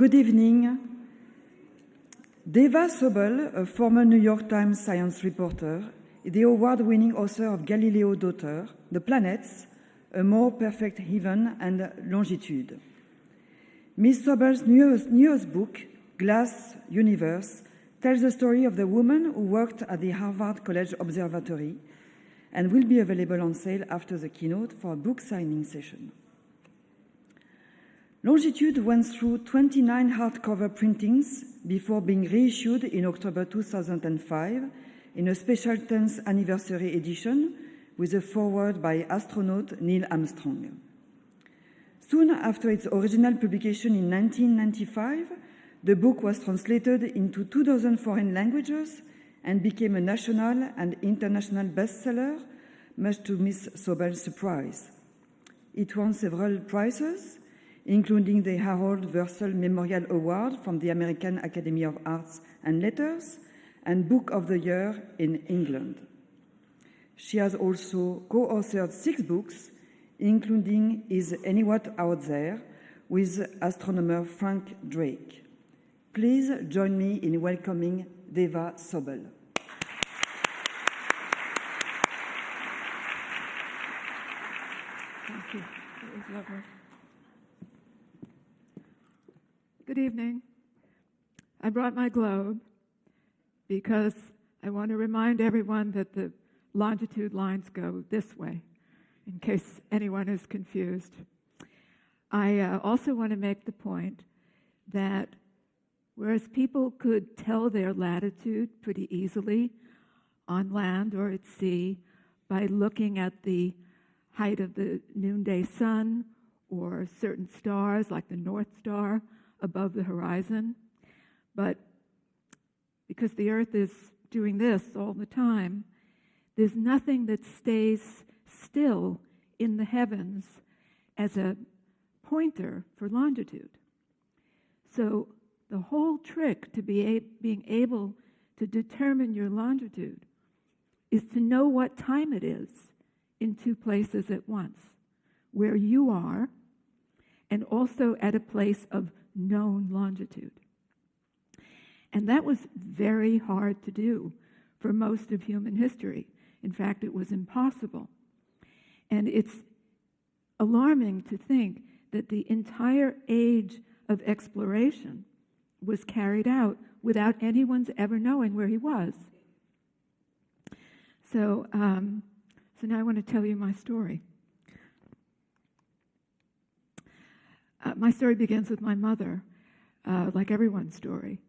Good evening. Dava Sobel, a former New York Times science reporter, is the award-winning author of Galileo Daughter, The Planets, A More Perfect Heaven, and Longitude. Ms. Sobel's newest book, Glass Universe, tells the story of the woman who worked at the Harvard College Observatory and will be available on sale after the keynote for a book signing session. Longitude went through 29 hardcover printings before being reissued in October 2005 in a special 10th anniversary edition with a foreword by astronaut Neil Armstrong. Soon after its original publication in 1995, the book was translated into 24 foreign languages and became a national and international bestseller, much to Ms. Sobel's surprise. It won several prizes, including the Harold Versel Memorial Award from the American Academy of Arts and Letters and Book of the Year in England. She has also co-authored 6 books, including Is Anyone Out There with astronomer Frank Drake. Please join me in welcoming Dava Sobel. Thank you. It was lovely. Good evening. I brought my globe because I want to remind everyone that the longitude lines go this way, in case anyone is confused. I also want to make the point that whereas people could tell their latitude pretty easily on land or at sea by looking at the height of the noonday sun or certain stars like the North Star above the horizon, but because the Earth is doing this all the time, there's nothing that stays still in the heavens as a pointer for longitude. So the whole trick to being able to determine your longitude is to know what time it is in 2 places at once, where you are and also at a place of known longitude. And that was very hard to do for most of human history. In fact, it was impossible. And it's alarming to think that the entire age of exploration was carried out without anyone's ever knowing where he was. So now I want to tell you my story. My story begins with my mother, like everyone's story.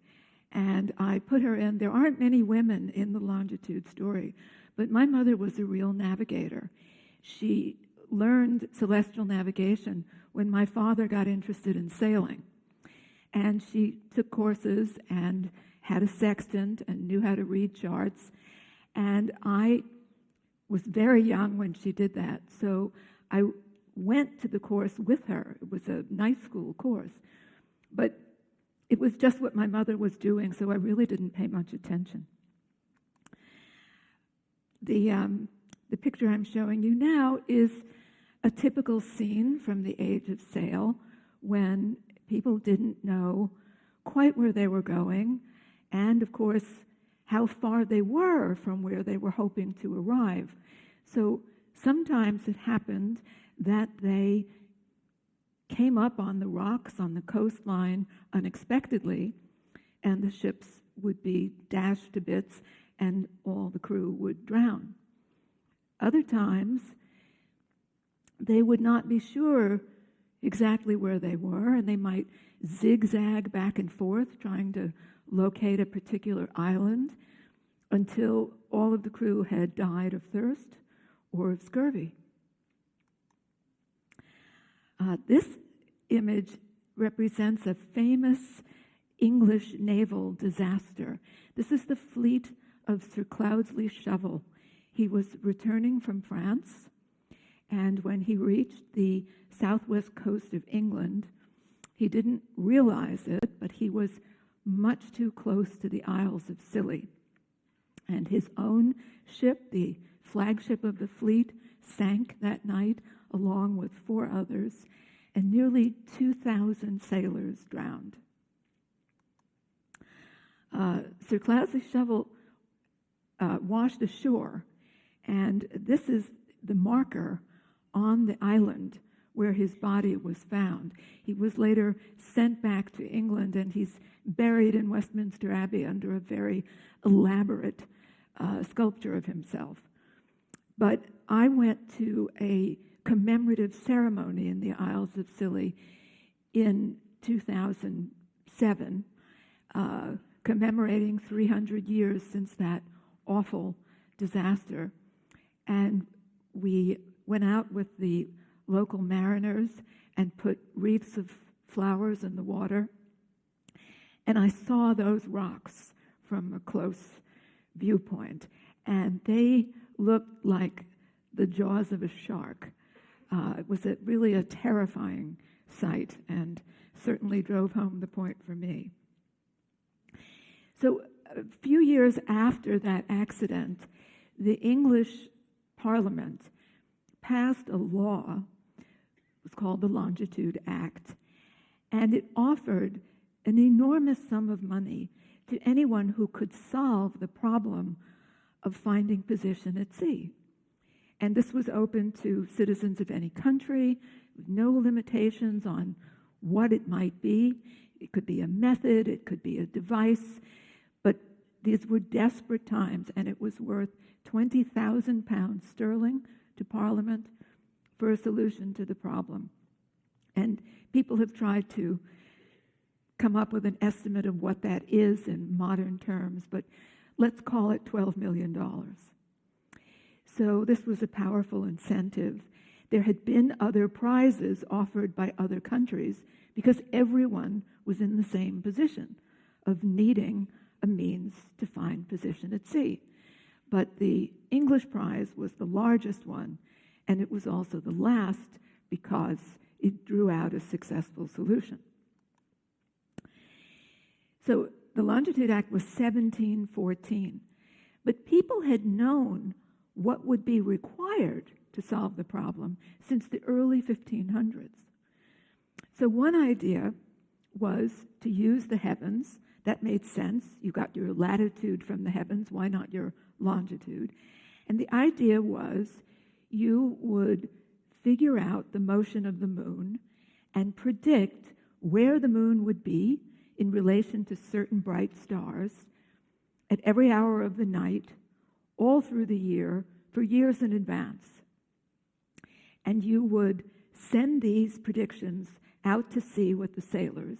And I put her in. There aren't many women in the longitude story, but my mother was a real navigator. She learned celestial navigation when my father got interested in sailing. And she took courses and had a sextant and knew how to read charts. And I was very young when she did that. So I went to the course with her. It was a night school course. But it was just what my mother was doing, so I really didn't pay much attention. The picture I'm showing you now is a typical scene from the age of sail when people didn't know quite where they were going and, of course, how far they were from where they were hoping to arrive. So sometimes it happened that they came up on the rocks on the coastline unexpectedly, and the ships would be dashed to bits and all the crew would drown. Other times, they would not be sure exactly where they were, and they might zigzag back and forth trying to locate a particular island until all of the crew had died of thirst or of scurvy. This image represents a famous English naval disaster. This is the fleet of Sir Cloudesley Shovel. He was returning from France, and when he reached the southwest coast of England, he didn't realize it, but he was much too close to the Isles of Scilly. And his own ship, the flagship of the fleet, sank that night along with 4 others, and nearly 2,000 sailors drowned. Sir Cloudesley Shovel washed ashore, and this is the marker on the island where his body was found. He was later sent back to England, and he's buried in Westminster Abbey under a very elaborate sculpture of himself. But I went to a commemorative ceremony in the Isles of Scilly in 2007, commemorating 300 years since that awful disaster. And we went out with the local mariners and put wreaths of flowers in the water. And I saw those rocks from a close viewpoint, and they looked like the jaws of a shark. It was really a terrifying sight, and certainly drove home the point for me. So a few years after that accident, the English Parliament passed a law. It was called the Longitude Act, and it offered an enormous sum of money to anyone who could solve the problem of finding position at sea. And this was open to citizens of any country, with no limitations on what it might be. It could be a method, it could be a device, but these were desperate times, and it was worth £20,000 sterling to Parliament for a solution to the problem. And people have tried to come up with an estimate of what that is in modern terms, but let's call it $12 million. So this was a powerful incentive. There had been other prizes offered by other countries because everyone was in the same position of needing a means to find position at sea. But the English prize was the largest one, and it was also the last because it drew out a successful solution. So the Longitude Act was 1714, but people had known what would be required to solve the problem since the early 1500s. So one idea was to use the heavens. That made sense. You got your latitude from the heavens, why not your longitude? And the idea was you would figure out the motion of the moon and predict where the moon would be in relation to certain bright stars at every hour of the night, all through the year, for years in advance. And you would send these predictions out to sea with the sailors.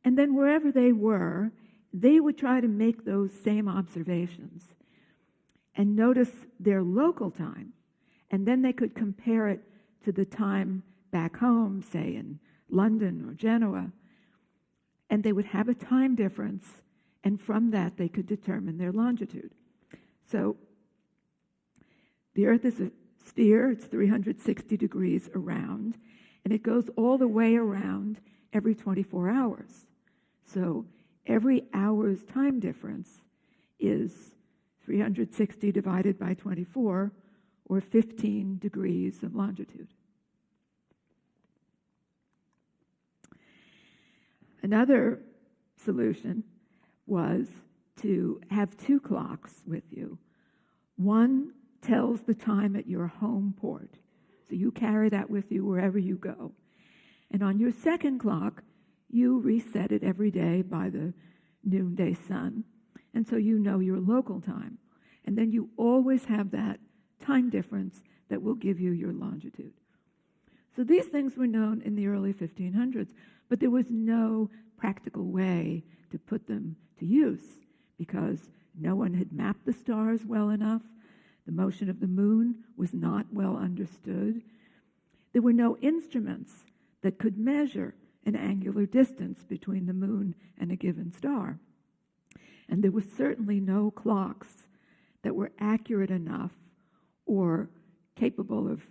And then wherever they were, they would try to make those same observations and notice their local time. And then they could compare it to the time back home, say in London or Genoa. And they would have a time difference, and from that they could determine their longitude. So the Earth is a sphere, it's 360 degrees around, and it goes all the way around every 24 hours. So every hour's time difference is 360 divided by 24, or 15 degrees of longitude. Another solution was to have two clocks with you. One tells the time at your home port, so you carry that with you wherever you go. And on your second clock, you reset it every day by the noonday sun, and so you know your local time. And then you always have that time difference that will give you your longitude. So these things were known in the early 1500s, but there was no practical way to put them to use because no one had mapped the stars well enough. The motion of the moon was not well understood. There were no instruments that could measure an angular distance between the moon and a given star. And there was certainly no clocks that were accurate enough or capable of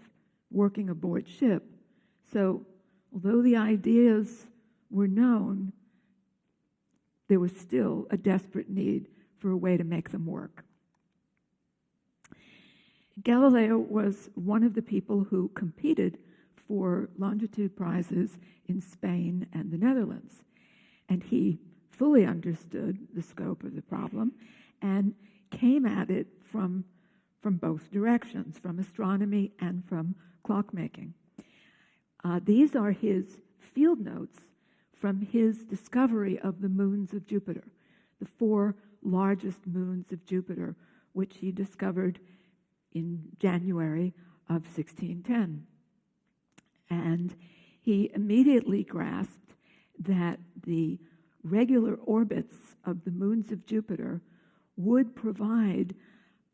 working aboard ship. So although the ideas were known, there was still a desperate need for a way to make them work. Galileo was one of the people who competed for longitude prizes in Spain and the Netherlands. And he fully understood the scope of the problem and came at it from both directions, from astronomy and from clockmaking. These are his field notes from his discovery of the moons of Jupiter, the 4 largest moons of Jupiter, which he discovered in January of 1610. And he immediately grasped that the regular orbits of the moons of Jupiter would provide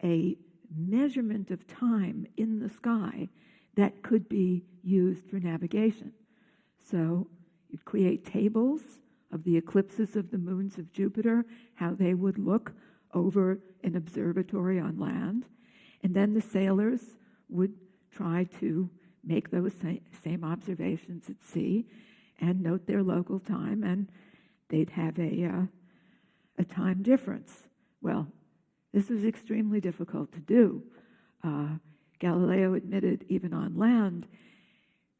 a measurement of time in the sky that could be used for navigation. So you'd create tables of the eclipses of the moons of Jupiter, how they would look over an observatory on land, and then the sailors would try to make those same observations at sea and note their local time, and they'd have a time difference. Well, this was extremely difficult to do. Galileo admitted even on land,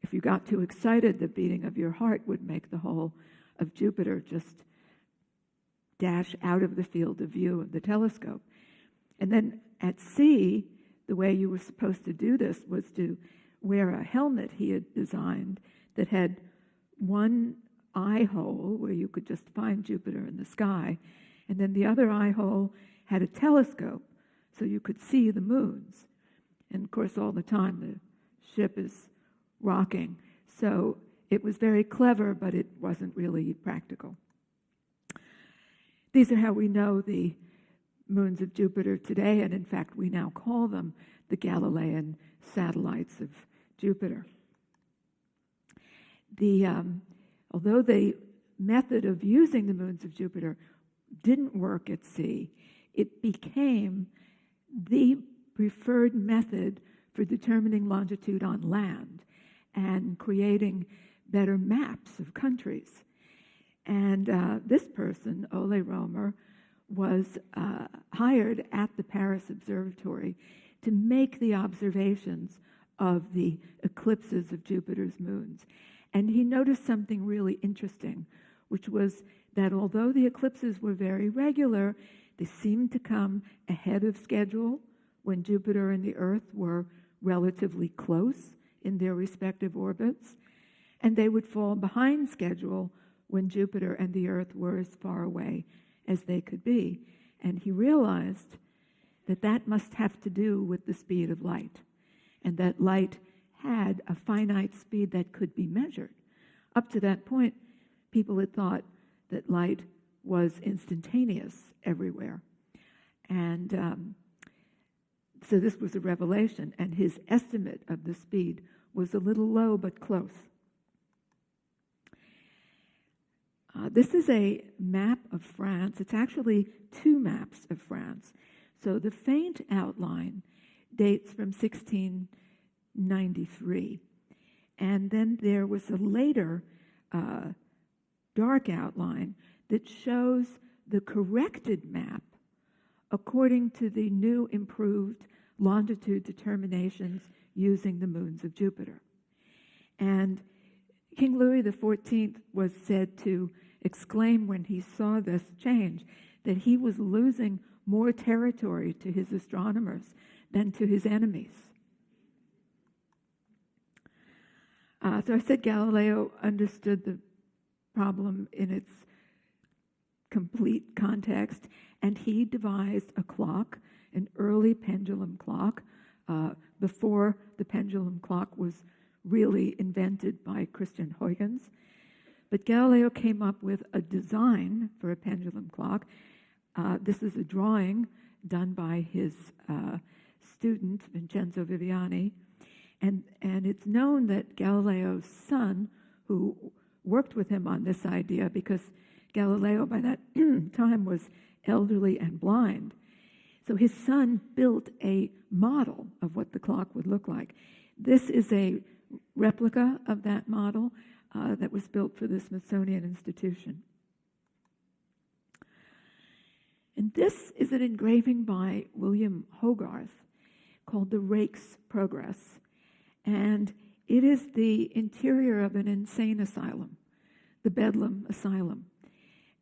if you got too excited, the beating of your heart would make the whole of Jupiter just dash out of the field of view of the telescope. And then at sea, the way you were supposed to do this was to wear a helmet he had designed that had one eye hole where you could just find Jupiter in the sky, and then the other eye hole had a telescope so you could see the moons. And of course, all the time the ship is rocking. So it was very clever, but it wasn't really practical. These are how we know the moons of Jupiter today, and in fact, we now call them the Galilean satellites of Jupiter. Although the method of using the moons of Jupiter didn't work at sea, it became the preferred method for determining longitude on land and creating better maps of countries. And this person, Ole Romer, was hired at the Paris Observatory to make the observations of the eclipses of Jupiter's moons. And he noticed something really interesting, which was that although the eclipses were very regular, they seemed to come ahead of schedule when Jupiter and the Earth were relatively close in their respective orbits, and they would fall behind schedule when Jupiter and the Earth were as far away as they could be. And he realized that that must have to do with the speed of light, and that light had a finite speed that could be measured. Up to that point, people had thought that light was instantaneous everywhere. And so this was a revelation, and his estimate of the speed was a little low but close. This is a map of France. It's actually 2 maps of France. So the faint outline dates from 1693. And then there was a later dark outline that shows the corrected map according to the new improved longitude determinations using the moons of Jupiter. And King Louis XIV was said to exclaim when he saw this change that he was losing more territory to his astronomers than to his enemies. So I said Galileo understood the problem in its complete context, and he devised a clock, an early pendulum clock, before the pendulum clock was really invented by Christian Huygens. But Galileo came up with a design for a pendulum clock. This is a drawing done by his student, Vincenzo Viviani. And it's known that Galileo's son, who worked with him on this idea, because Galileo by that time was elderly and blind, so his son built a model of what the clock would look like. This is a replica of that model that was built for the Smithsonian Institution. And this is an engraving by William Hogarth called The Rake's Progress. And it is the interior of an insane asylum, the Bedlam Asylum.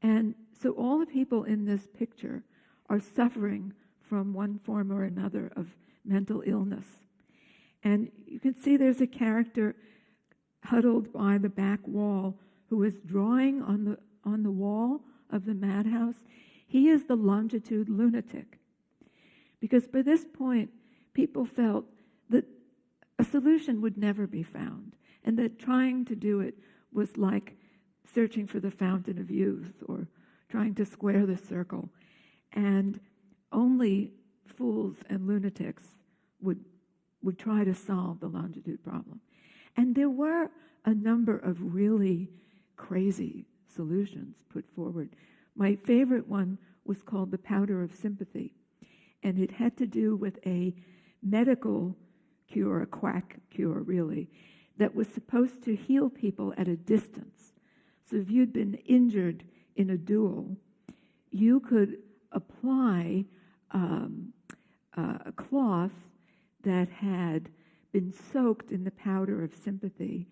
And So all the people in this picture are suffering from one form or another of mental illness. And you can see there's a character huddled by the back wall who is drawing on the wall of the madhouse. He is the Longitude lunatic. Because by this point, people felt that a solution would never be found, and that trying to do it was like searching for the fountain of youth or trying to square the circle. And only fools and lunatics would try to solve the longitude problem. And there were a number of really crazy solutions put forward. My favorite one was called the powder of sympathy. And it had to do with a medical cure, a quack cure really, that was supposed to heal people at a distance. So if you'd been injured in a duel, you could apply a cloth that had been soaked in the powder of sympathy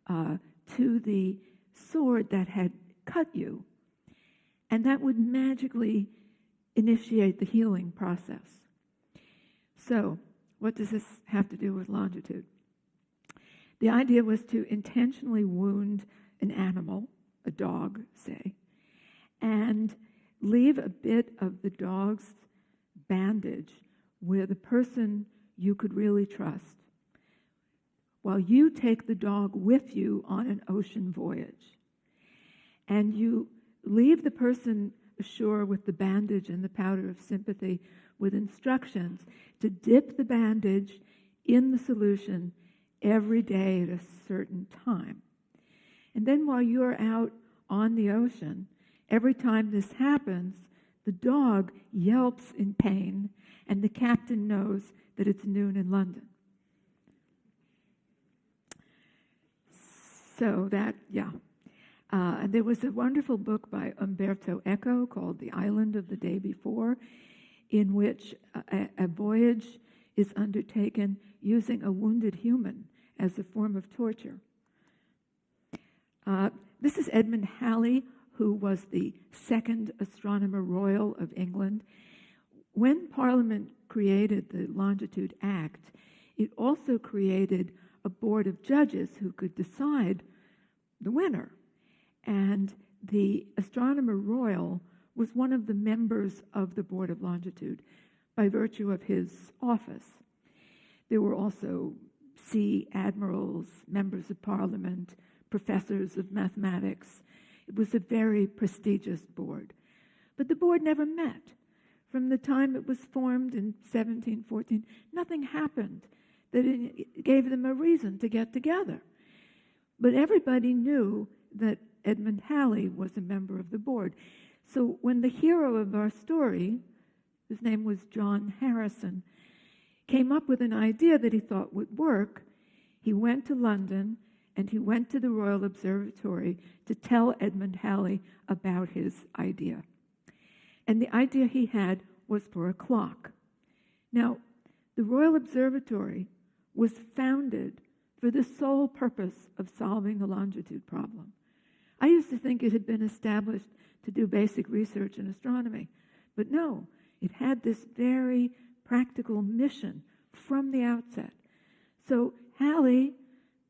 to the sword that had cut you. And that would magically initiate the healing process. So, what does this have to do with longitude? The idea was to intentionally wound an animal, a dog, say, and leave a bit of the dog's bandage with a person you could really trust, while you take the dog with you on an ocean voyage. And you leave the person ashore with the bandage and the powder of sympathy with instructions to dip the bandage in the solution every day at a certain time. And then while you're out on the ocean, every time this happens, the dog yelps in pain, and the captain knows that it's noon in London. So that, and there was a wonderful book by Umberto Eco called The Island of the Day Before, in which a voyage is undertaken using a wounded human as a form of torture. This is Edmund Halley, who was the second Astronomer Royal of England. When Parliament created the Longitude Act, it also created a board of judges who could decide the winner. And the Astronomer Royal was one of the members of the Board of Longitude by virtue of his office. There were also sea admirals, members of Parliament, professors of mathematics. It was a very prestigious board. But the board never met. From the time it was formed in 1714, nothing happened that it gave them a reason to get together. But everybody knew that Edmund Halley was a member of the board. So when the hero of our story, whose name was John Harrison, came up with an idea that he thought would work, he went to London and he went to the Royal Observatory to tell Edmund Halley about his idea. And the idea he had was for a clock. Now, the Royal Observatory was founded for the sole purpose of solving the longitude problem. I used to think it had been established to do basic research in astronomy, but no, it had this very practical mission from the outset. So Halley,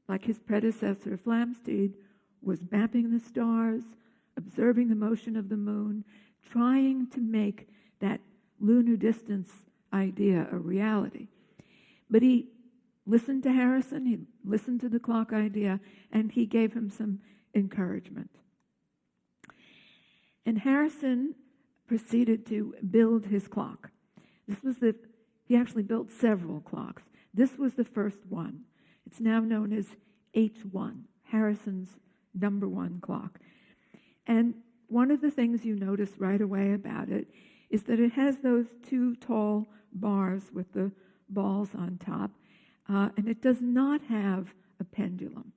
like his predecessor Flamsteed, was mapping the stars, observing the motion of the moon, trying to make that lunar distance idea a reality. But he listened to Harrison, he listened to the clock idea, and he gave him some encouragement. And Harrison proceeded to build his clock. He actually built several clocks. This was the first one. It's now known as H1, Harrison's number one clock. And one of the things you notice right away about it is that it has those two tall bars with the balls on top, and it does not have a pendulum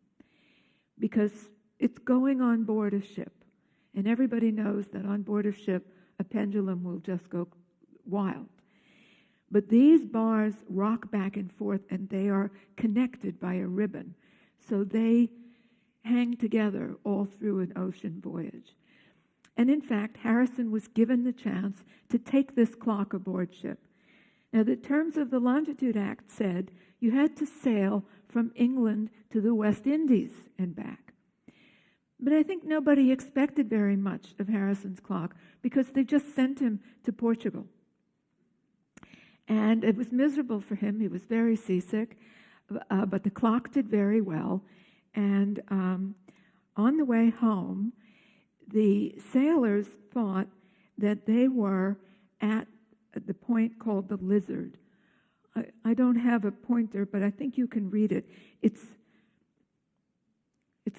because it's going on board a ship. And everybody knows that on board a ship, a pendulum will just go wild. But these bars rock back and forth, and they are connected by a ribbon. So they hang together all through an ocean voyage. And in fact, Harrison was given the chance to take this clock aboard ship. Now, the terms of the Longitude Act said you had to sail from England to the West Indies and back. But I think nobody expected very much of Harrison's clock because they just sent him to Portugal. And it was miserable for him. He was very seasick, but the clock did very well. And on the way home, the sailors thought that they were at the point called the Lizard. I don't have a pointer, but I think you can read it. It's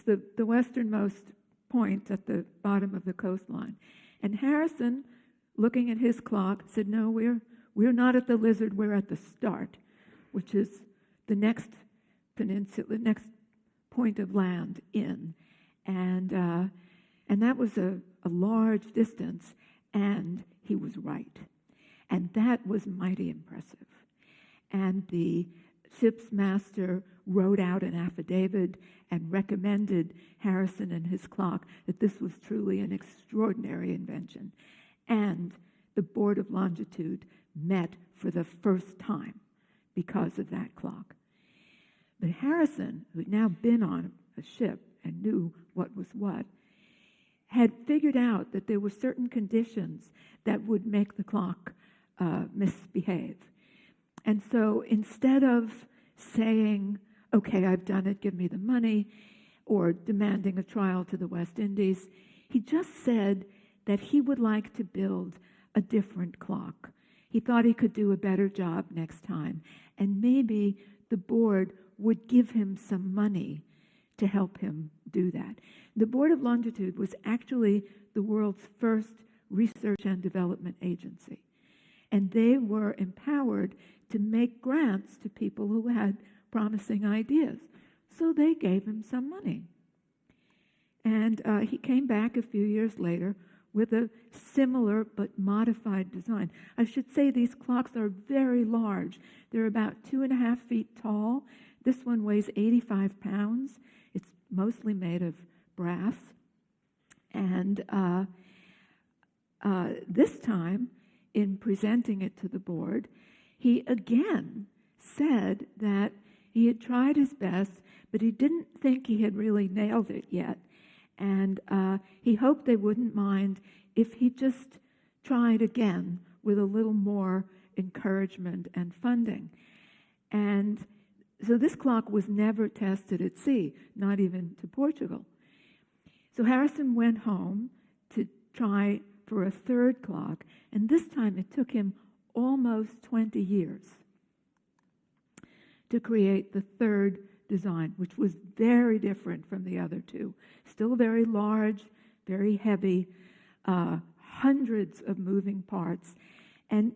the westernmost point at the bottom of the coastline. And Harrison, looking at his clock, said, "No, we're not at the Lizard. We're at the Start, which is the next peninsula, next point of land in." And that was a large distance, and he was right. And that was mighty impressive. And the ship's master wrote out an affidavit and recommended Harrison and his clock that this was truly an extraordinary invention. And the Board of Longitude met for the first time because of that clock. But Harrison, who had now been on a ship and knew what was what, had figured out that there were certain conditions that would make the clock misbehave. And so instead of saying, "Okay, I've done it, give me the money," or demanding a trial to the West Indies, he just said that he would like to build a different clock. He thought he could do a better job next time, and maybe the board would give him some money to help him do that. The Board of Longitude was actually the world's first research and development agency, and they were empowered to make grants to people who had promising ideas. So they gave him some money. And he came back a few years later with a similar but modified design. I should say these clocks are very large. They're about 2.5 feet tall. This one weighs 85 pounds. It's mostly made of brass. And this time, in presenting it to the board, he again said that he had tried his best, but he didn't think he had really nailed it yet. And he hoped they wouldn't mind if he just tried again with a little more encouragement and funding. And so this clock was never tested at sea, not even to Portugal. So Harrison went home to try for a third clock, and this time it took him almost 20 years to create the third design, which was very different from the other two. Still very large, very heavy, hundreds of moving parts. And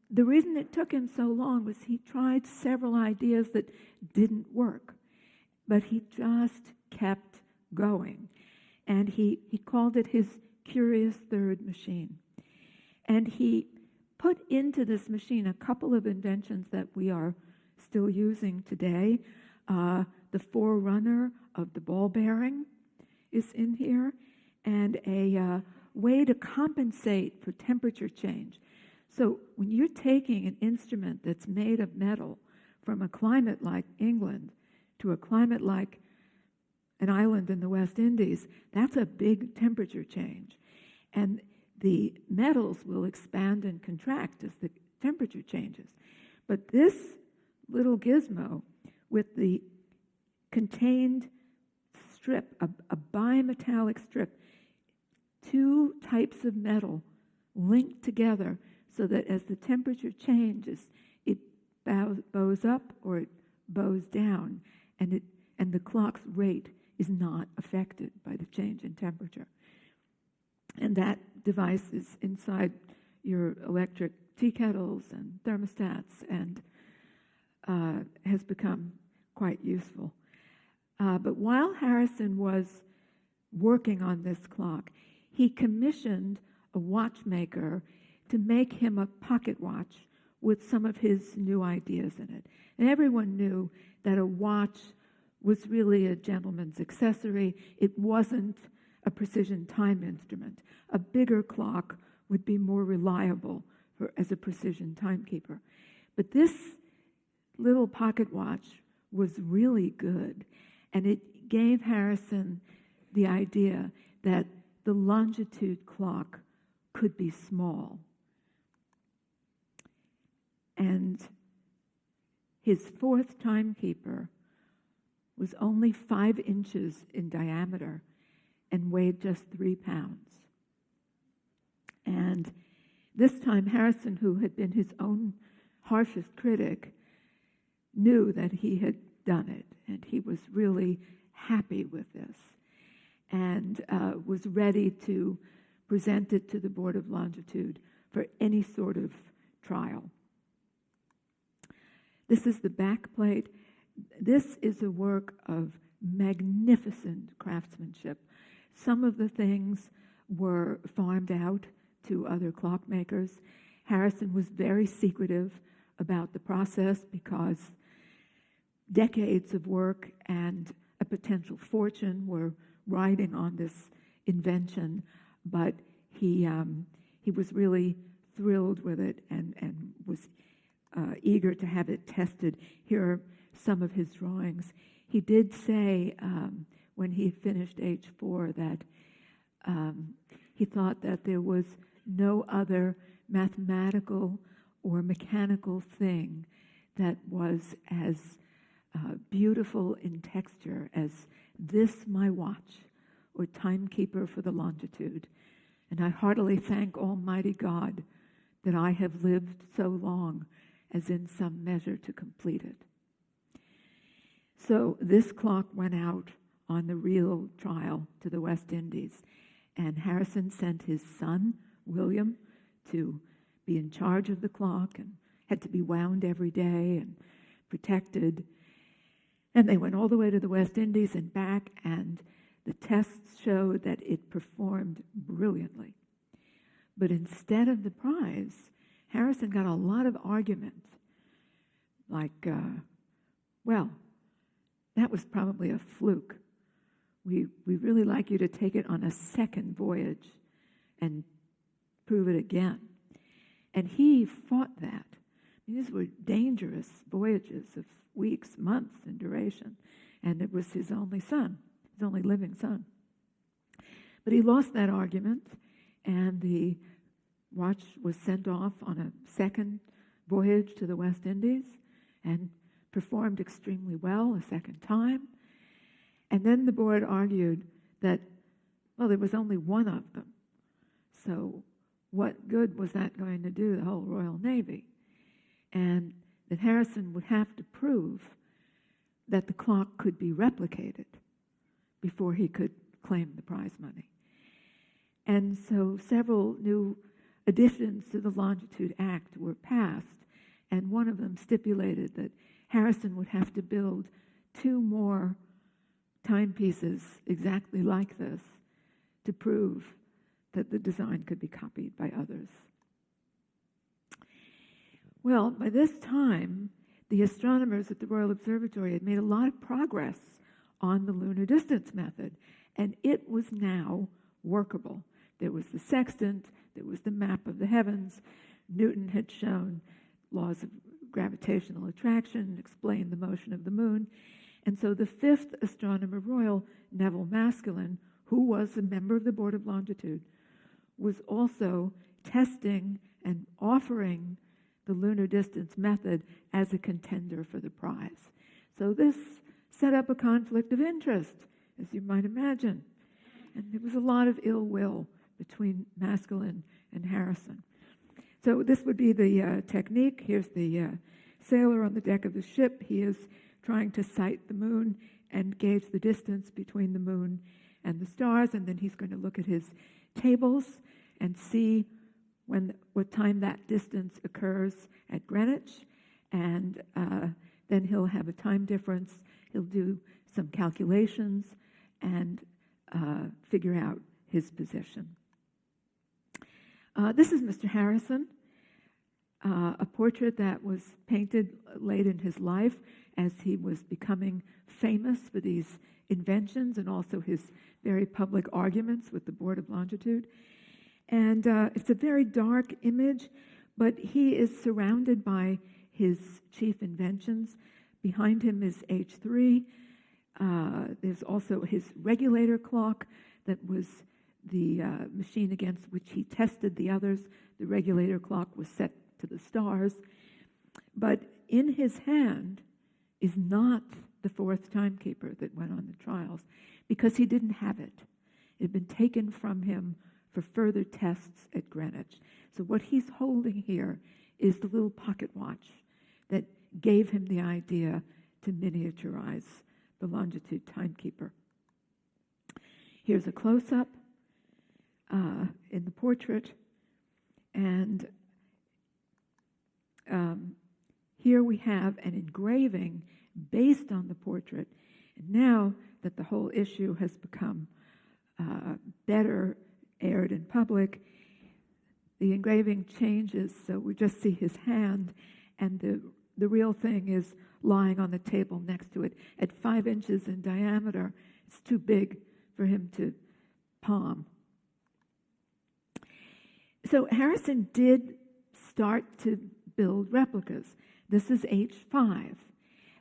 the reason it took him so long was he tried several ideas that didn't work, but he just kept going. And he called it his curious third machine. And he put into this machine a couple of inventions that we are still using today. The forerunner of the ball bearing is in here, and a way to compensate for temperature change. So when you're taking an instrument that's made of metal from a climate like England to a climate like an island in the West Indies, that's a big temperature change. And the metals will expand and contract as the temperature changes. But this little gizmo with the contained strip, a bimetallic strip, two types of metal linked together so that as the temperature changes, it bows up or it bows down, and the clock's rate is not affected by the change in temperature. And that device is inside your electric tea kettles and thermostats, and has become quite useful. But while Harrison was working on this clock, he commissioned a watchmaker to make him a pocket watch with some of his new ideas in it. And everyone knew that a watch was really a gentleman's accessory. It wasn't a precision time instrument. A bigger clock would be more reliable as a precision timekeeper. But this little pocket watch was really good, and it gave Harrison the idea that the longitude clock could be small. And his fourth timekeeper was only 5 inches in diameter and weighed just 3 pounds. And this time, Harrison, who had been his own harshest critic, knew that he had done it, and he was really happy with this, and was ready to present it to the Board of Longitude for any sort of trial. This is the backplate. This is a work of magnificent craftsmanship. Some of the things were farmed out to other clockmakers. Harrison was very secretive about the process because decades of work and a potential fortune were riding on this invention, but he was really thrilled with it and was eager to have it tested. Here are some of his drawings. He did say when he finished H4 that he thought that there was no other mathematical or mechanical thing that was as beautiful in texture as this my watch, or timekeeper for the longitude. And I heartily thank Almighty God that I have lived so long as in some measure to complete it. So this clock went out on the real trial to the West Indies, and Harrison sent his son, William, to be in charge of the clock and had to be wound every day and protected. And they went all the way to the West Indies and back, and the tests showed that it performed brilliantly. But instead of the prize, Harrison got a lot of argument, like, well, that was probably a fluke. We really like you to take it on a second voyage and prove it again. And he fought that. I mean, these were dangerous voyages of weeks, months in duration, and it was his only son, his only living son. But he lost that argument, and the watch was sent off on a second voyage to the West Indies and performed extremely well a second time. And then the board argued that, well, there was only one of them. So what good was that going to do the whole Royal Navy? And that Harrison would have to prove that the clock could be replicated before he could claim the prize money. And so several new additions to the Longitude Act were passed, and one of them stipulated that Harrison would have to build 2 more timepieces exactly like this to prove that the design could be copied by others. Well, by this time, the astronomers at the Royal Observatory had made a lot of progress on the lunar distance method, and it was now workable. There was the sextant, there was the map of the heavens. Newton had shown laws of gravitational attraction, explained the motion of the moon. And so the 5th Astronomer Royal, Neville Maskelyne, who was a member of the Board of Longitude, was also testing and offering the lunar distance method as a contender for the prize. So this set up a conflict of interest, as you might imagine. And there was a lot of ill will between Maskelyne and Harrison. So this would be the technique. Here's the sailor on the deck of the ship. He is trying to sight the moon and gauge the distance between the moon and the stars, and then he's going to look at his tables and see what time that distance occurs at Greenwich, and then he'll have a time difference. He'll do some calculations and figure out his position. This is Mr. Harrison. a portrait that was painted late in his life as he was becoming famous for these inventions and also his very public arguments with the Board of Longitude. And it's a very dark image, but he is surrounded by his chief inventions. Behind him is H3. There's also his regulator clock that was the machine against which he tested the others. The regulator clock was set to the stars. But in his hand is not the fourth timekeeper that went on the trials, because he didn't have it. It had been taken from him for further tests at Greenwich. So what he's holding here is the little pocket watch that gave him the idea to miniaturize the longitude timekeeper. Here's a close-up in the portrait, and here we have an engraving based on the portrait. And now that the whole issue has become better aired in public, the engraving changes, so we just see his hand, and the real thing is lying on the table next to it. At 5 inches in diameter, it's too big for him to palm. So Harrison did start to build replicas. This is H5.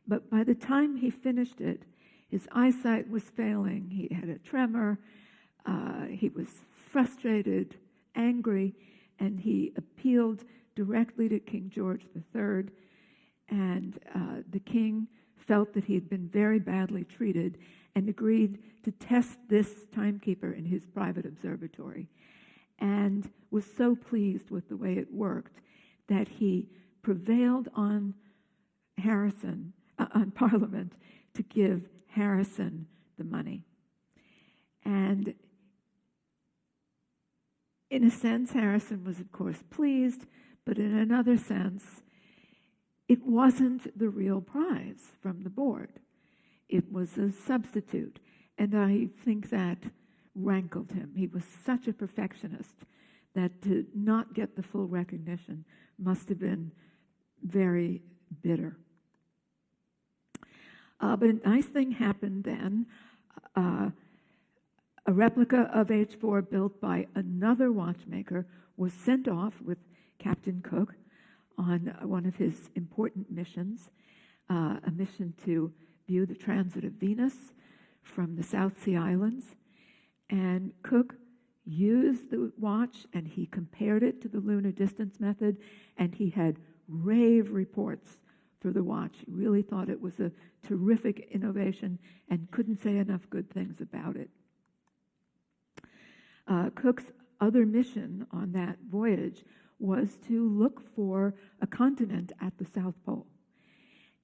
But by the time he finished it, his eyesight was failing. He had a tremor. He was frustrated, angry, and he appealed directly to King George III. And the king felt that he had been very badly treated and agreed to test this timekeeper in his private observatory, and was so pleased with the way it worked that he prevailed on Parliament to give Harrison the money. And in a sense, Harrison was, of course, pleased, but in another sense, it wasn't the real prize from the board. It was a substitute, and I think that rankled him. He was such a perfectionist that to not get the full recognition must have been very bitter. But a nice thing happened then. A replica of H4 built by another watchmaker was sent off with Captain Cook on one of his important missions, a mission to view the transit of Venus from the South Sea Islands. And Cook used the watch and he compared it to the lunar distance method, and he had rave reports for the watch. He really thought it was a terrific innovation and couldn't say enough good things about it. Cook's other mission on that voyage was to look for a continent at the South Pole.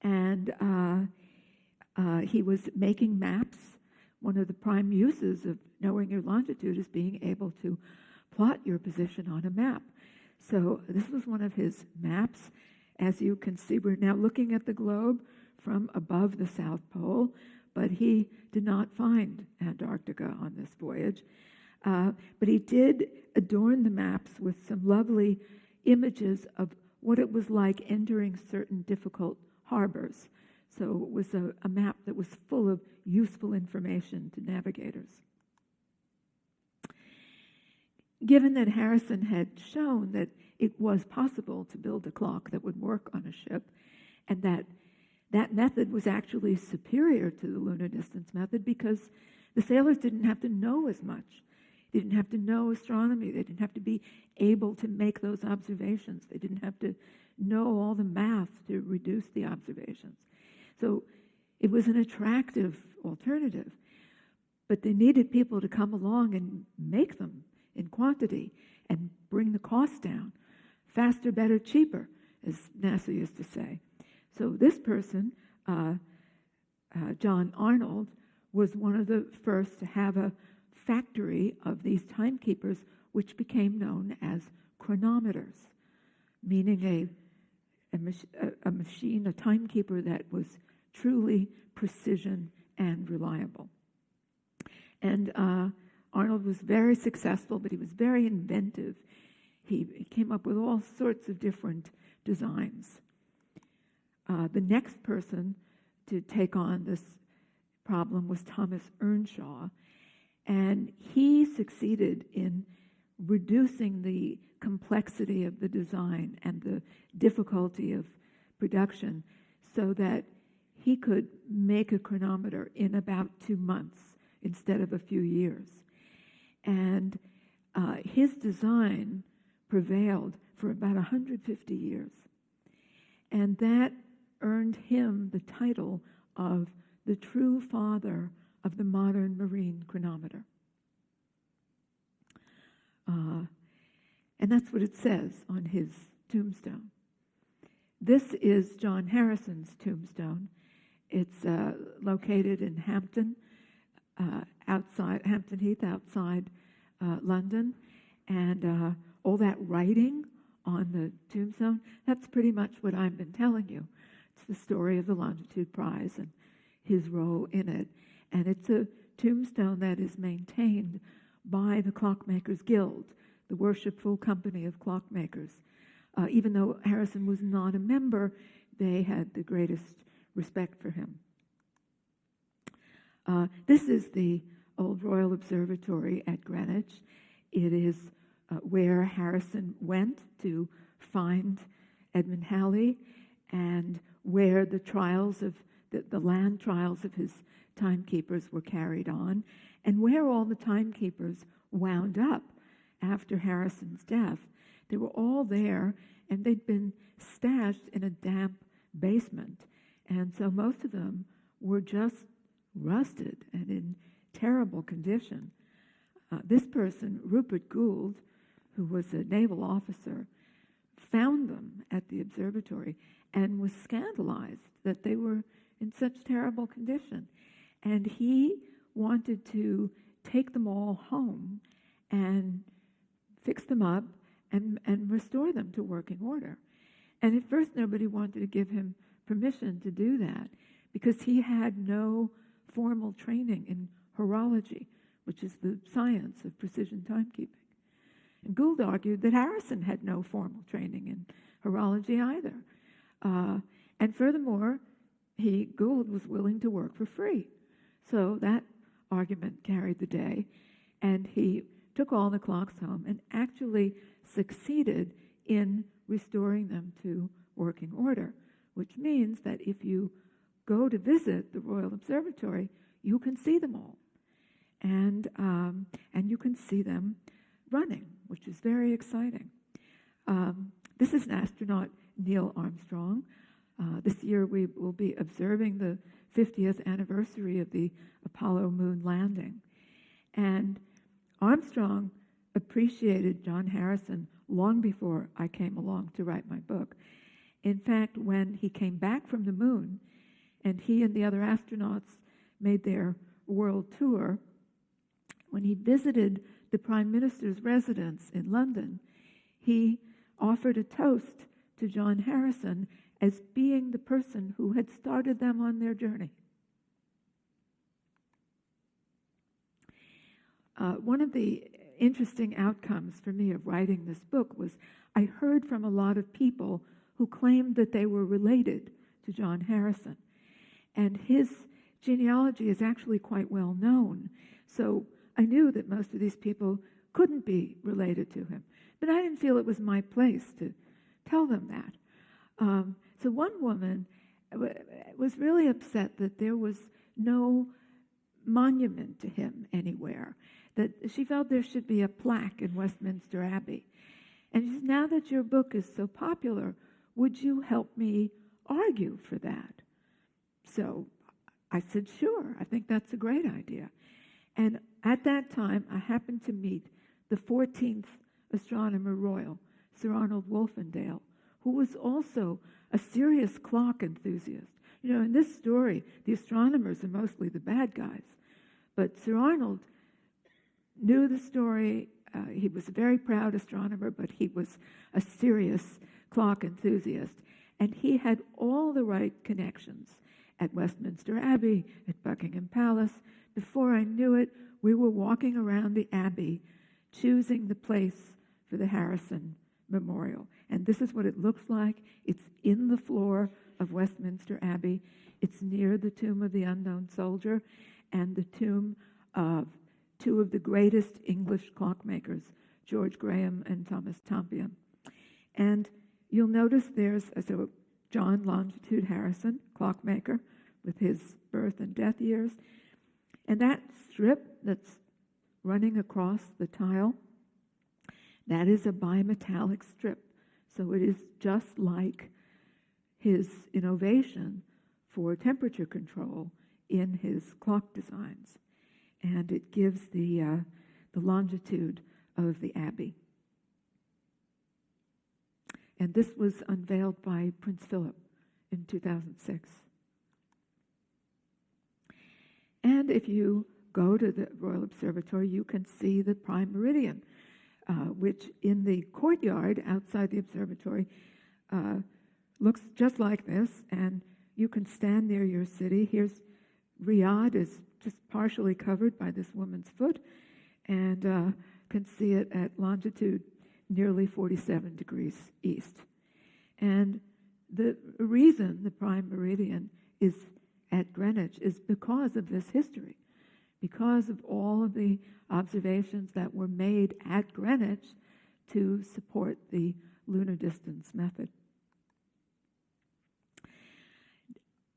And he was making maps. One of the prime uses of knowing your longitude is being able to plot your position on a map. So this was one of his maps. As you can see, we're now looking at the globe from above the South Pole, but he did not find Antarctica on this voyage. But he did adorn the maps with some lovely images of what it was like entering certain difficult harbors. So it was a map that was full of useful information to navigators. Given that Harrison had shown that it was possible to build a clock that would work on a ship, and that that method was actually superior to the lunar distance method because the sailors didn't have to know as much. They didn't have to know astronomy. They didn't have to be able to make those observations. They didn't have to know all the math to reduce the observations. So it was an attractive alternative, but they needed people to come along and make them in quantity and bring the cost down. Faster, better, cheaper, as NASA used to say. So this person, John Arnold, was one of the first to have a factory of these timekeepers, which became known as chronometers, meaning a machine, a timekeeper that was truly precision and reliable. And Arnold was very successful, but he was very inventive. he came up with all sorts of different designs. The next person to take on this problem was Thomas Earnshaw, and he succeeded in reducing the complexity of the design and the difficulty of production so that he could make a chronometer in about 2 months instead of a few years. And his design prevailed for about 150 years. And that earned him the title of the true father of the modern marine chronometer. And that's what it says on his tombstone. This is John Harrison's tombstone. It's located in Hampton Heath, outside London. And all that writing on the tombstone, that's pretty much what I've been telling you. It's the story of the Longitude Prize and his role in it. And it's a tombstone that is maintained by the Clockmakers Guild, the worshipful company of clockmakers. Even though Harrison was not a member, they had the greatest respect for him. This is the old Royal Observatory at Greenwich. It is where Harrison went to find Edmund Halley, and where the trials of the land trials of his timekeepers were carried on, and where all the timekeepers wound up after Harrison's death. They were all there, and they'd been stashed in a damp basement. And so most of them were just rusted and in terrible condition. This person, Rupert Gould, who was a naval officer, found them at the observatory and was scandalized that they were in such terrible condition. And he wanted to take them all home and fix them up and restore them to working order. And at first nobody wanted to give him permission to do that because he had no formal training in horology, which is the science of precision timekeeping. And Gould argued that Harrison had no formal training in horology either. And furthermore, Gould was willing to work for free. So that argument carried the day, and he took all the clocks home and actually succeeded in restoring them to working order, which means that if you go to visit the Royal Observatory, you can see them all. And you can see them running, which is very exciting. This is an astronaut, Neil Armstrong. This year we will be observing the 50th anniversary of the Apollo moon landing. And Armstrong appreciated John Harrison long before I came along to write my book. In fact, when he came back from the moon and he and the other astronauts made their world tour, when he visited the Prime Minister's residence in London, he offered a toast to John Harrison as being the person who had started them on their journey. One of the interesting outcomes for me of writing this book was I heard from a lot of people who claimed that they were related to John Harrison. And his genealogy is actually quite well known. So I knew that most of these people couldn't be related to him. But I didn't feel it was my place to tell them that. So one woman was really upset that there was no monument to him anywhere, that she felt there should be a plaque in Westminster Abbey. And she said, now that your book is so popular, would you help me argue for that? So I said, sure, I think that's a great idea. And at that time, I happened to meet the 14th Astronomer Royal, Sir Arnold Wolfendale, who was also a serious clock enthusiast. You know, in this story, the astronomers are mostly the bad guys. But Sir Arnold knew the story. He was a very proud astronomer, but he was a serious clock enthusiast. And he had all the right connections at Westminster Abbey, at Buckingham Palace. Before I knew it, we were walking around the Abbey, choosing the place for the Harrison Memorial. And this is what it looks like. It's in the floor of Westminster Abbey. It's near the tomb of the unknown soldier and the tomb of two of the greatest English clockmakers, George Graham and Thomas Tompion. And you'll notice there's a John Longitude Harrison, clockmaker, with his birth and death years. And that strip that's running across the tile, that is a bimetallic strip. So it is just like his innovation for temperature control in his clock designs. And it gives the longitude of the Abbey. And this was unveiled by Prince Philip in 2006. And if you go to the Royal Observatory, you can see the prime meridian, which in the courtyard outside the observatory looks just like this. And you can stand near your city. Here's Riyadh is just partially covered by this woman's foot, and can see it at longitude nearly 47 degrees east. And the reason the prime meridian is at Greenwich is because of this history, because of all of the observations that were made at Greenwich to support the lunar distance method.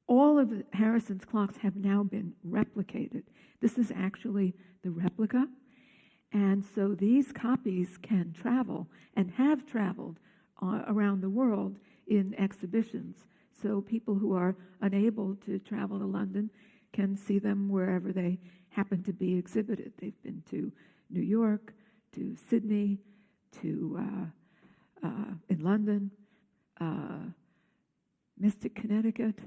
All of Harrison's clocks have now been replicated. This is actually the replica. And so these copies can travel and have traveled around the world in exhibitions. So people who are unable to travel to London can see them wherever they happen to be exhibited. They've been to New York, to Sydney, to in London, Mystic, Connecticut.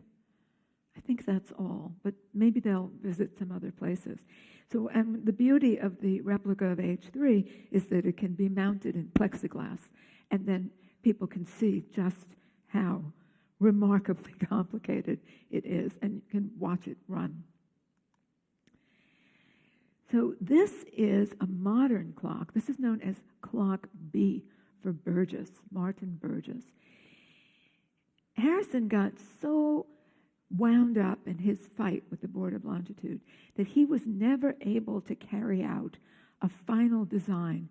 I think that's all, but maybe they'll visit some other places. So, and the beauty of the replica of H3 is that it can be mounted in plexiglass, and then people can see just how remarkably complicated it is, and you can watch it run. So this is a modern clock. This is known as Clock B for Burgess, Martin Burgess. Harrison got so wound up in his fight with the Board of Longitude that he was never able to carry out a final design.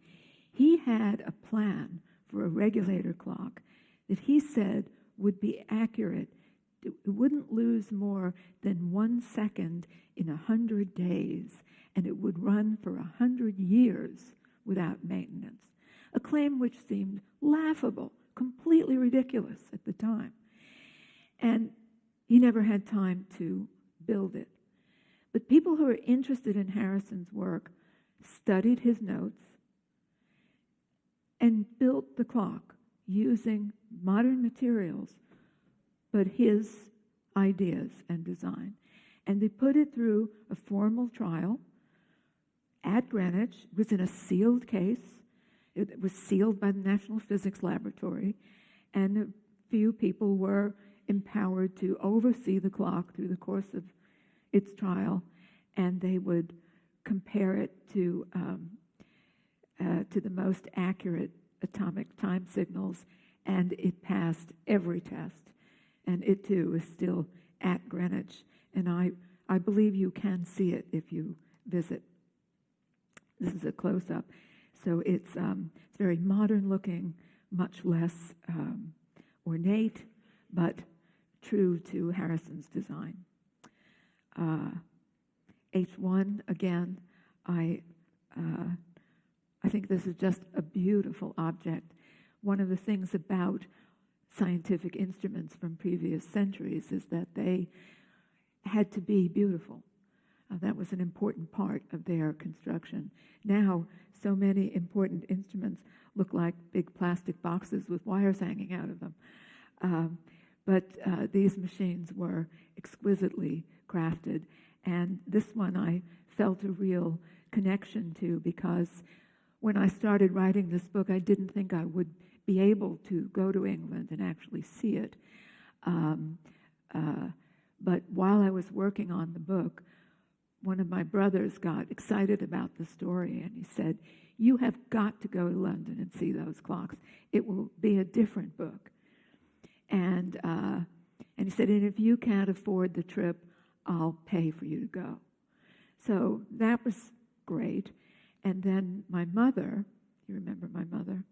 He had a plan for a regulator clock that he said would be accurate. It wouldn't lose more than 1 second in 100 days, and it would run for 100 years without maintenance. A claim which seemed laughable, completely ridiculous at the time. And he never had time to build it. But people who are interested in Harrison's work studied his notes and built the clock using modern materials, but his ideas and design. And they put it through a formal trial at Greenwich. It was in a sealed case. It was sealed by the National Physics Laboratory, and a few people were empowered to oversee the clock through the course of its trial, and they would compare it to the most accurate atomic time signals, and it passed every test. And it too is still at Greenwich, and I believe you can see it if you visit. This is a close-up, so it's very modern-looking, much less ornate, but true to Harrison's design. H1, again, I think this is just a beautiful object. One of the things about scientific instruments from previous centuries is that they had to be beautiful. That was an important part of their construction. Now, so many important instruments look like big plastic boxes with wires hanging out of them. But these machines were exquisitely crafted. And this one I felt a real connection to, because when I started writing this book, I didn't think I would be able to go to England and actually see it. But while I was working on the book, one of my brothers got excited about the story, and he said, "You have got to go to London and see those clocks. It will be a different book." And he said, "And if you can't afford the trip, I'll pay for you to go." So that was great. And then my mother, you remember my mother?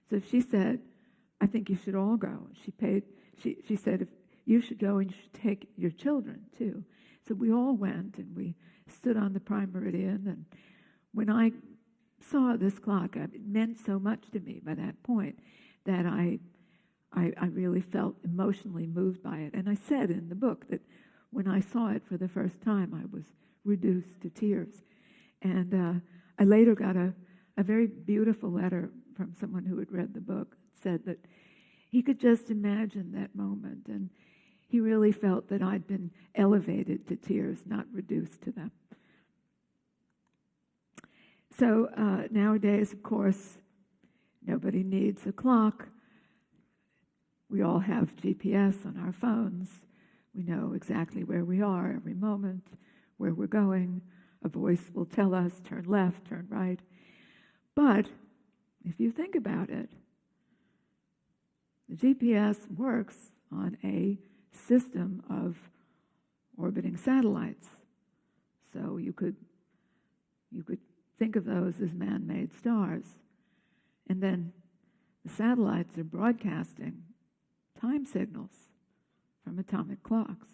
So she said, "I think you should all go." She said, "If you should go and you should take your children too." So we all went and we stood on the prime meridian. And when I saw this clock, it meant so much to me by that point that I really felt emotionally moved by it. And I said in the book that when I saw it for the first time, I was reduced to tears. And I later got a very beautiful letter from someone who had read the book that said that he could just imagine that moment, and he really felt that I'd been elevated to tears, not reduced to them. So nowadays, of course, nobody needs a clock. We all have GPS on our phones. We know exactly where we are every moment, where we're going. A voice will tell us, turn left, turn right. But if you think about it, the GPS works on a system of orbiting satellites. So you could think of those as man-made stars. And then the satellites are broadcasting time signals from atomic clocks.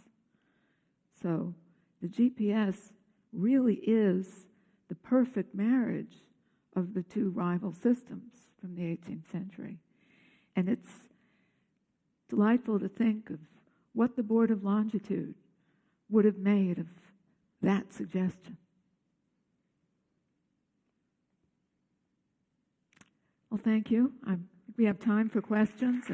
So the GPS really is the perfect marriage of the two rival systems from the 18th century. And it's delightful to think of what the Board of Longitude would have made of that suggestion. Well, thank you. We have time for questions.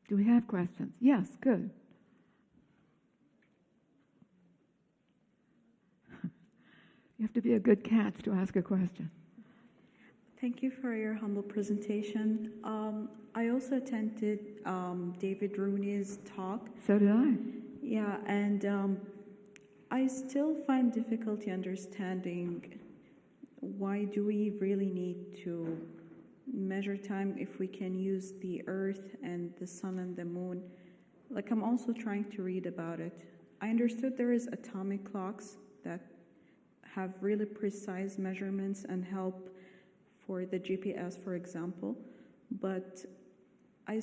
Do we have questions? Yes, good. You have to be a good catch to ask a question. Thank you for your humble presentation. I also attended David Rooney's talk. So did I. Yeah, and I still find difficulty understanding why do we really need to measure time if we can use the Earth and the Sun and the Moon. Like, I'm also trying to read about it. I understood there is atomic clocks that have really precise measurements and help for the GPS, for example. But I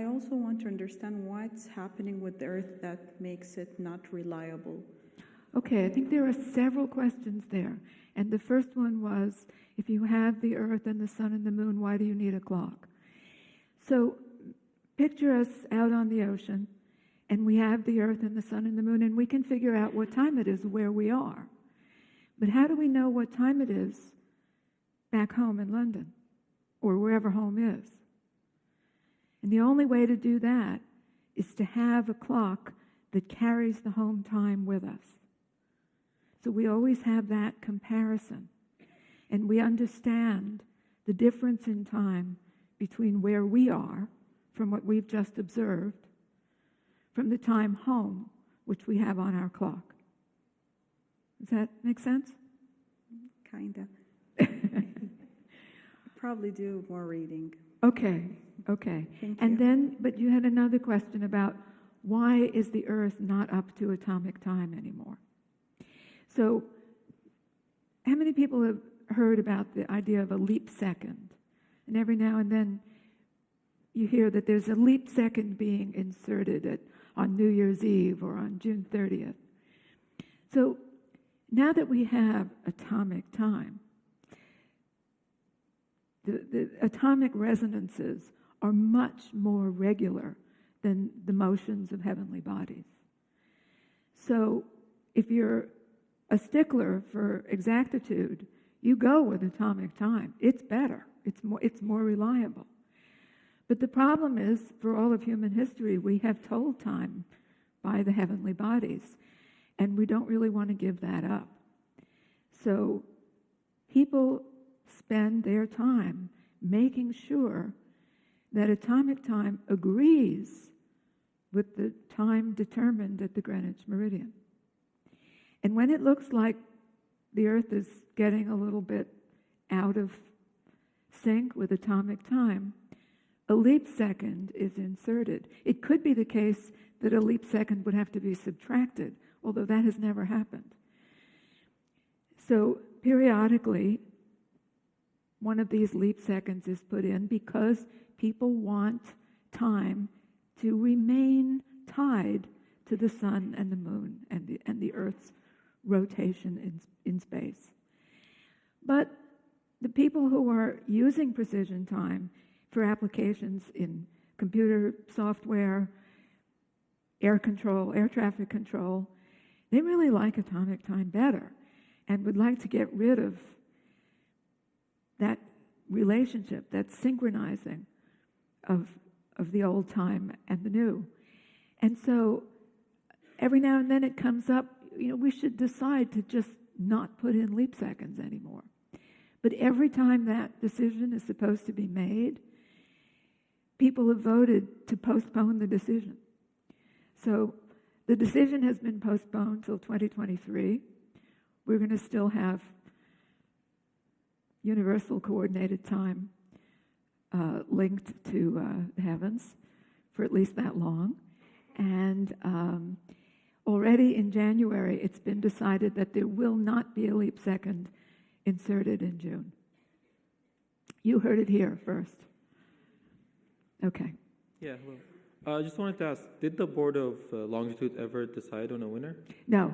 also want to understand what's happening with the Earth that makes it not reliable. Okay, I think there are several questions there. And the first one was, if you have the Earth and the Sun and the Moon, why do you need a clock? So picture us out on the ocean, and we have the Earth and the Sun and the Moon, and we can figure out what time it is where we are. But how do we know what time it is back home in London, or wherever home is? And the only way to do that is to have a clock that carries the home time with us. So we always have that comparison. And we understand the difference in time between where we are, from what we've just observed, from the time home, which we have on our clock. Does that make sense? Kinda. Probably do more reading. Okay. Thank And you. then, but you had another question about why is the Earth not up to atomic time anymore? So, how many people have heard about the idea of a leap second? And every now and then you hear that there's a leap second being inserted on New Year's Eve or on June 30th. So now that we have atomic time, the atomic resonances are much more regular than the motions of heavenly bodies. So if you're a stickler for exactitude, you go with atomic time. It's better. It's more reliable. But the problem is, for all of human history, we have told time by the heavenly bodies, and we don't really want to give that up. So people spend their time making sure that atomic time agrees with the time determined at the Greenwich Meridian. And when it looks like the Earth is getting a little bit out of sync with atomic time, a leap second is inserted. It could be the case that a leap second would have to be subtracted, although that has never happened. So periodically, one of these leap seconds is put in because people want time to remain tied to the sun and the moon and the Earth's rotation in space. But the people who are using precision time for applications in computer software, air control, air traffic control, they really like atomic time better and would like to get rid of that relationship, that synchronizing of the old time and the new. And so every now and then it comes up, we should decide to just not put in leap seconds anymore. But every time that decision is supposed to be made, people have voted to postpone the decision. So the decision has been postponed till 2023. We're going to still have universal coordinated time linked to the heavens for at least that long. And already in January, it's been decided that there will not be a leap second inserted in June. You heard it here first. Okay. Yeah, well, I just wanted to ask, did the board of Longitude ever decide on a winner? No.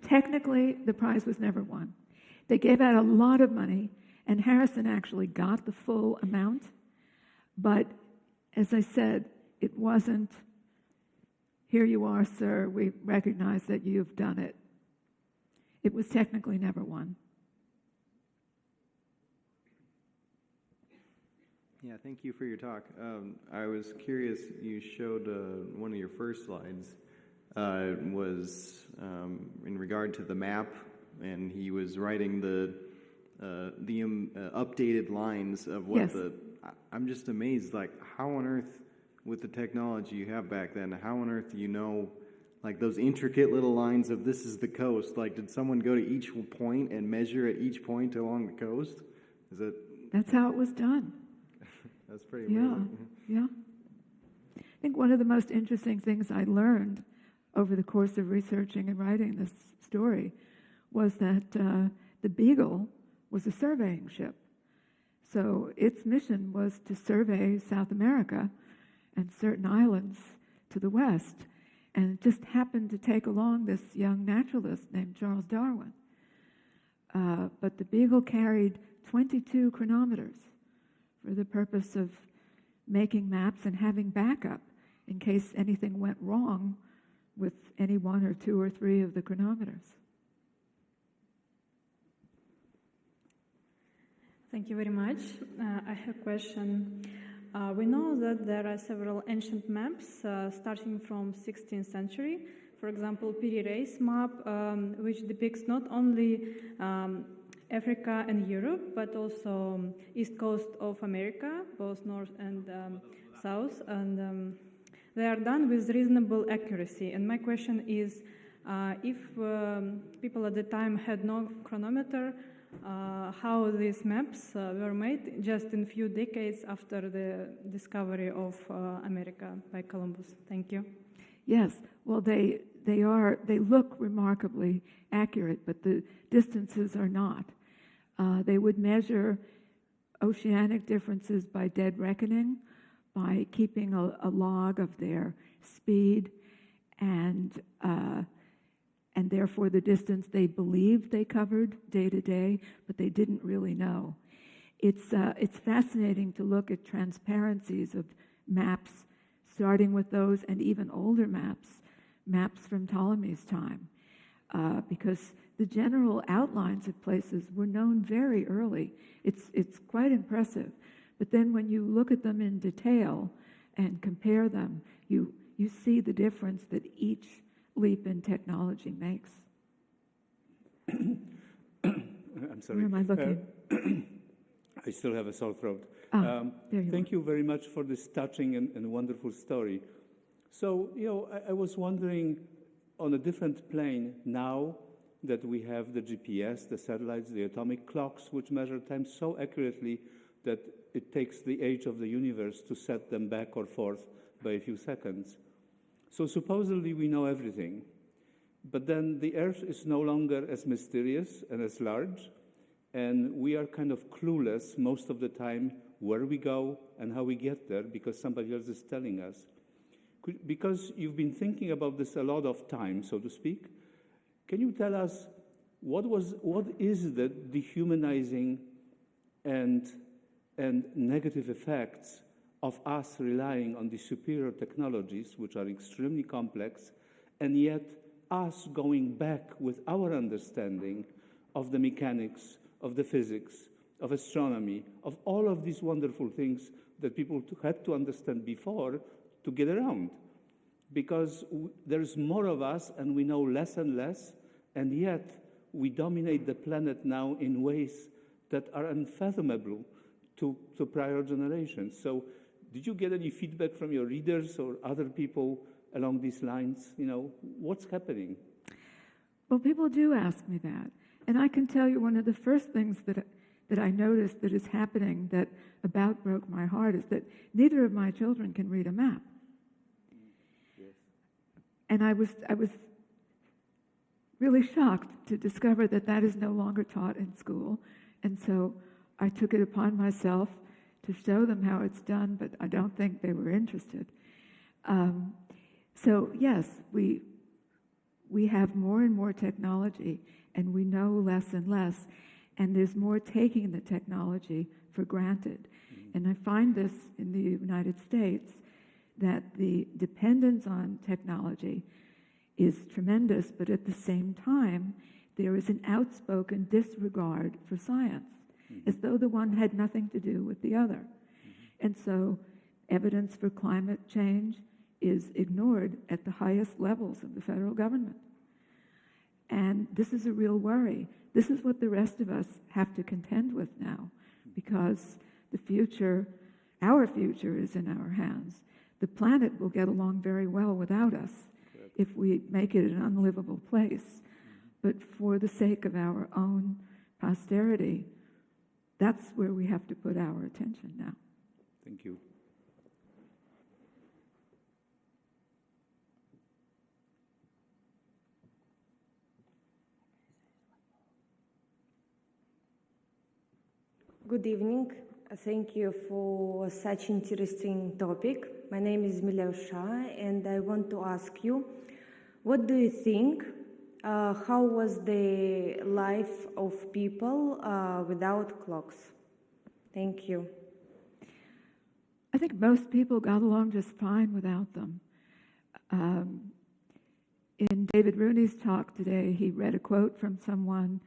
Technically, the prize was never won. They gave out a lot of money, and Harrison actually got the full amount. But as I said, it wasn't, here you are, sir, we recognize that you've done it. It was technically never won. Yeah, thank you for your talk. I was curious, you showed one of your first slides was in regard to the map, and he was writing the updated lines of what yes. I'm just amazed, like, how on earth, with the technology you have back then, how on earth do you know, like, those intricate little lines of this is the coast? Like, did someone go to each point and measure at each point along the coast? Is it? That's how it was done. That's pretty amazing. Yeah. I think one of the most interesting things I learned over the course of researching and writing this story was that the Beagle was a surveying ship. So its mission was to survey South America and certain islands to the west. And it just happened to take along this young naturalist named Charles Darwin. But the Beagle carried 22 chronometers for the purpose of making maps and having backup in case anything went wrong with any one or two or three of the chronometers. Thank you very much. I have a question. We know that there are several ancient maps starting from 16th century. For example, Piri Reis map, which depicts not only Africa and Europe, but also east coast of America, both north and south, and they are done with reasonable accuracy. And my question is, if people at the time had no chronometer, how these maps were made just in a few decades after the discovery of America by Columbus? Thank you. Yes, well, they look remarkably accurate, but the distances are not. They would measure oceanic differences by dead reckoning, by keeping a log of their speed, and therefore the distance they believed they covered day to day, but they didn't really know. It's fascinating to look at transparencies of maps, starting with those and even older maps from Ptolemy's time, because the general outlines of places were known very early. It's quite impressive. But then when you look at them in detail and compare them, you see the difference that each leap in technology makes. I'm sorry. Where am I looking? I still have a sore throat. There you Thank you very much for this touching and wonderful story. So, I was wondering, on a different plane, now that we have the GPS, the satellites, the atomic clocks, which measure time so accurately that it takes the age of the universe to set them back or forth by a few seconds. So supposedly we know everything, but then the Earth is no longer as mysterious and as large, and we are kind of clueless most of the time where we go and how we get there because somebody else is telling us. Because you've been thinking about this a lot of time, so to speak, can you tell us what is the dehumanizing and negative effects of us relying on the superior technologies, which are extremely complex, and yet us going back with our understanding of the mechanics, of the physics, of astronomy, of all of these wonderful things that people had to understand before to get around? Because there's more of us and we know less and less, and yet we dominate the planet now in ways that are unfathomable to prior generations. So did you get any feedback from your readers or other people along these lines? What's happening? Well, people do ask me that. And I can tell you one of the first things that I noticed that is happening that about broke my heart is that neither of my children can read a map. Yes. And I was really shocked to discover that that is no longer taught in school. And so I took it upon myself to show them how it's done, but I don't think they were interested. So yes, we have more and more technology, and we know less and less, and there's more taking the technology for granted. And I find this in the United States, that the dependence on technology is tremendous, but at the same time, there is an outspoken disregard for science, as though the one had nothing to do with the other. And so evidence for climate change is ignored at the highest levels of the federal government. And this is a real worry. This is what the rest of us have to contend with now, because the future, our future, is in our hands. The planet will get along very well without us if we make it an unlivable place. But for the sake of our own posterity, that's where we have to put our attention now. Thank you. Good evening. Thank you for such interesting topic. My name is Milausha, and I want to ask you, what do you think? How was the life of people without clocks? Thank you. I think most people got along just fine without them. In David Rooney's talk today, he read a quote from someone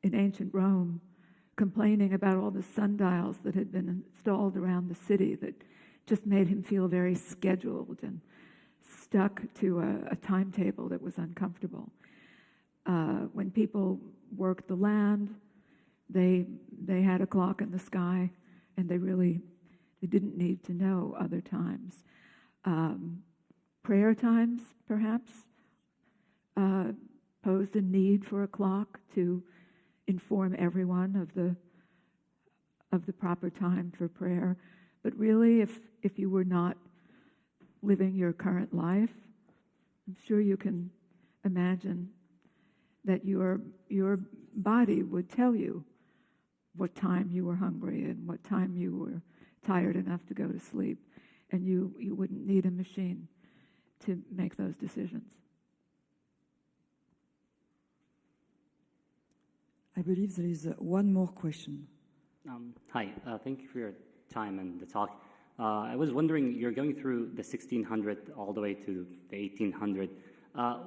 in ancient Rome complaining about all the sundials that had been installed around the city that just made him feel very scheduled and stuck to a timetable that was uncomfortable. When people worked the land, they had a clock in the sky, and they didn't need to know other times. Prayer times, perhaps, posed a need for a clock to inform everyone of the proper time for prayer. But really, if you were not living your current life, I'm sure you can imagine that your body would tell you what time you were hungry and what time you were tired enough to go to sleep, and you wouldn't need a machine to make those decisions. I believe there is one more question. Hi, thank you for your time and the talk. I was wondering, you're going through the 1600 all the way to the 1800.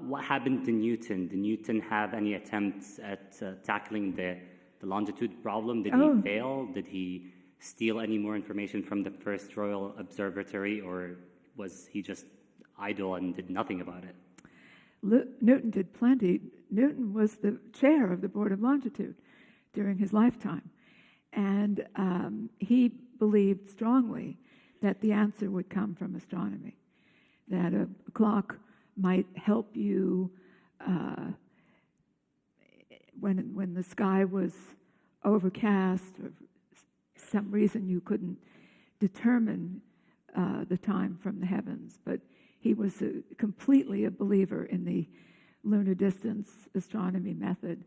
What happened to Newton? Did Newton have any attempts at tackling the longitude problem? Did he fail? Did he steal any more information from the first Royal Observatory, or was he just idle and did nothing about it? Newton did plenty. Newton was the chair of the Board of Longitude during his lifetime. And he believed strongly that the answer would come from astronomy, that a clock might help you when the sky was overcast or some reason you couldn't determine the time from the heavens. But he was completely a believer in the lunar distance astronomy method,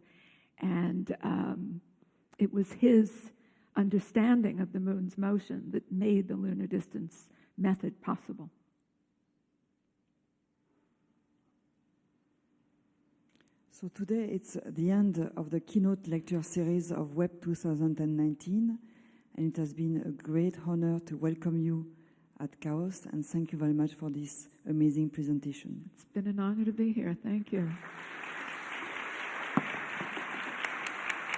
and it was his understanding of the moon's motion that made the lunar distance method possible. So today it's the end of the keynote lecture series of WEP 2019, and it has been a great honor to welcome you at Chaos, and thank you very much for this amazing presentation. It's been an honor to be here. Thank you.